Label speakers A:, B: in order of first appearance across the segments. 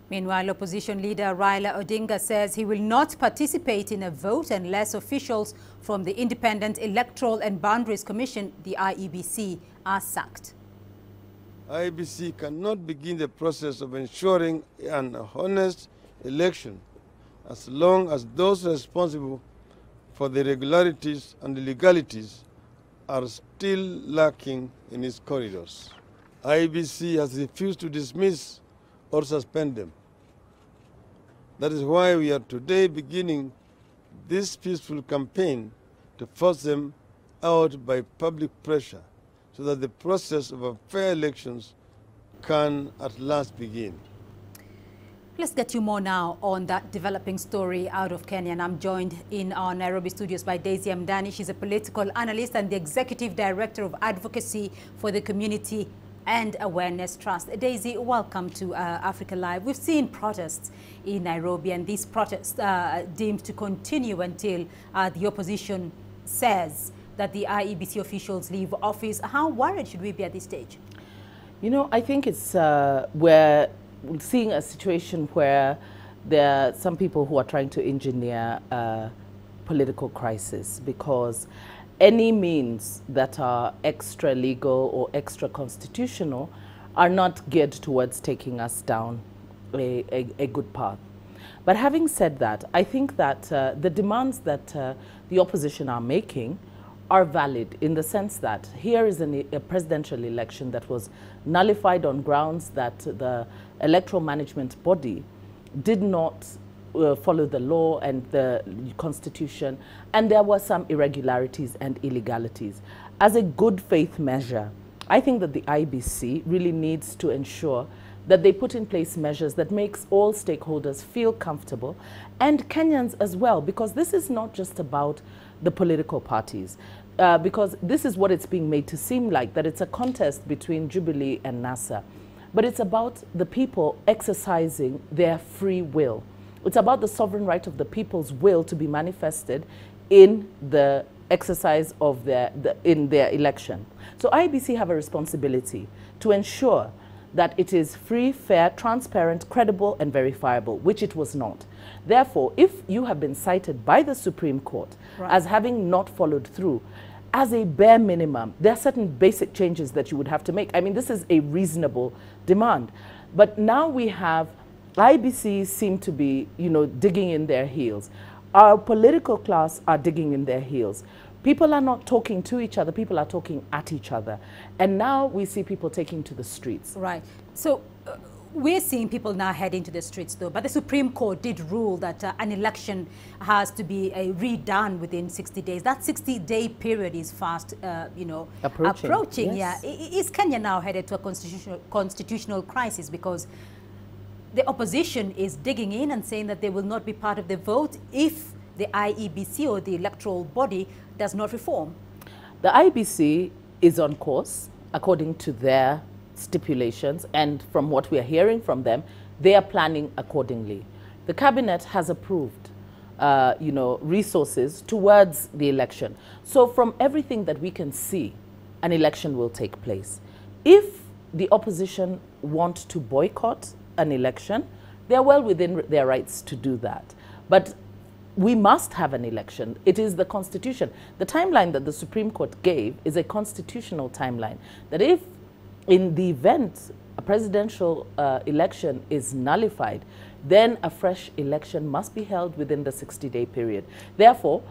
A: Meanwhile, opposition leader Raila Odinga says he will not participate in a vote unless officials from the Independent Electoral and Boundaries Commission, the IEBC, are sacked.
B: IEBC cannot begin the process of ensuring an honest election as long as those responsible for the irregularities and illegalities are still lacking in its corridors. IEBC has refused to dismiss or suspend them. That is why we are today beginning this peaceful campaign to force them out by public pressure so that the process of fair elections can at last begin.
A: Let's get you more now on that developing story out of Kenya. And I'm joined in our Nairobi studios by Daisy Amdani. She's a political analyst and the Executive Director of Advocacy for the Community and Awareness Trust. Daisy, welcome to Africa Live. We've seen protests in Nairobi, and these protests are deemed to continue until the opposition says that the IEBC officials leave office. How worried should we be at this stage?
C: You know, I think it's we're seeing a situation where there are some people who are trying to engineer a political crisis, because any means that are extra legal or extra constitutional are not geared towards taking us down a good path. But having said that, I think that the demands that the opposition are making are valid, in the sense that here is a presidential election that was nullified on grounds that the electoral management body did not follow the law and the constitution, and there were some irregularities and illegalities. As a good faith measure, I think that the IEBC really needs to ensure that they put in place measures that makes all stakeholders feel comfortable, and Kenyans as well, because this is not just about the political parties, because this is what it's being made to seem like, that it's a contest between Jubilee and NASA, but it's about the people exercising their free will. It's about the sovereign right of the people's will to be manifested in the exercise of their election. So IEBC have a responsibility to ensure that it is free, fair, transparent, credible, and verifiable, which it was not. Therefore, if you have been cited by the Supreme Court as having not followed through, as a bare minimum, there are certain basic changes that you would have to make. I mean, this is a reasonable demand. But now we have IEBC seem to be, digging in their heels. Our political class are digging in their heels. People are not talking to each other, people are talking at each other. And now we see people taking to the streets.
A: Right. So we're seeing people now heading to the streets, though. But the Supreme Court did rule that an election has to be redone within 60 days. That 60-day period is fast, approaching.
C: Yes.
A: Yeah. Is Kenya now headed to a constitutional crisis, because the opposition is digging in and saying that they will not be part of the vote if the IEBC or the electoral body does not reform?
C: The IEBC is on course according to their stipulations, and from what we are hearing from them, they are planning accordingly. The cabinet has approved resources towards the election. So from everything that we can see, an election will take place. If the opposition want to boycott an election, they're well within their rights to do that. But we must have an election. It is the Constitution. The timeline that the Supreme Court gave is a constitutional timeline, that if in the event a presidential election is nullified, then a fresh election must be held within the 60-day period. Therefore,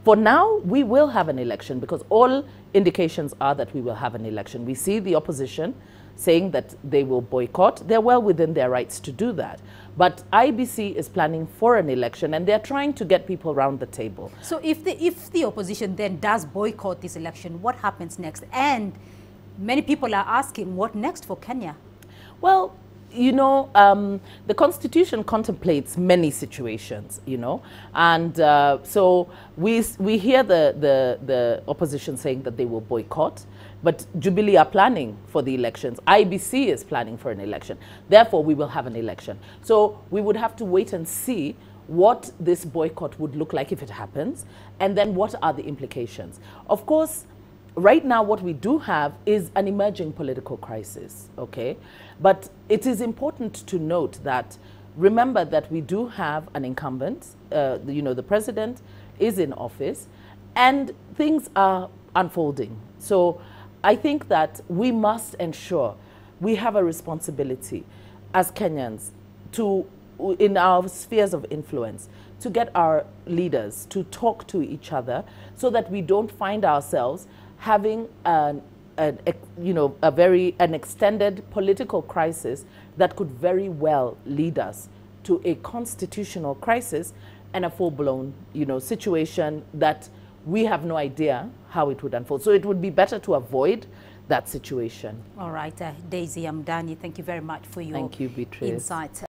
C: for now, we will have an election, because all indications are that we will have an election. We see the opposition saying that they will boycott. They're well within their rights to do that. But IEBC is planning for an election, and they're trying to get people around the table.
A: So if the opposition then does boycott this election, what happens next? And many people are asking, what next for Kenya?
C: Well, the Constitution contemplates many situations, and so we hear the opposition saying that they will boycott, but Jubilee are planning for the elections. IEBC is planning for an election. Therefore, we will have an election. So we would have to wait and see what this boycott would look like if it happens, and then what are the implications. Of course, right now what we do have is an emerging political crisis, okay? But it is important to note that remember that we do have an incumbent, the president is in office, and things are unfolding. So I think that we must ensure we have a responsibility as Kenyans in our spheres of influence, to get our leaders to talk to each other so that we don't find ourselves having an extended political crisis that could very well lead us to a constitutional crisis and a full-blown, situation that we have no idea how it would unfold. So it would be better to avoid that situation.
A: All right, Daisy Amdani, thank you very much for your
C: Thank you, Beatrice.
A: insights.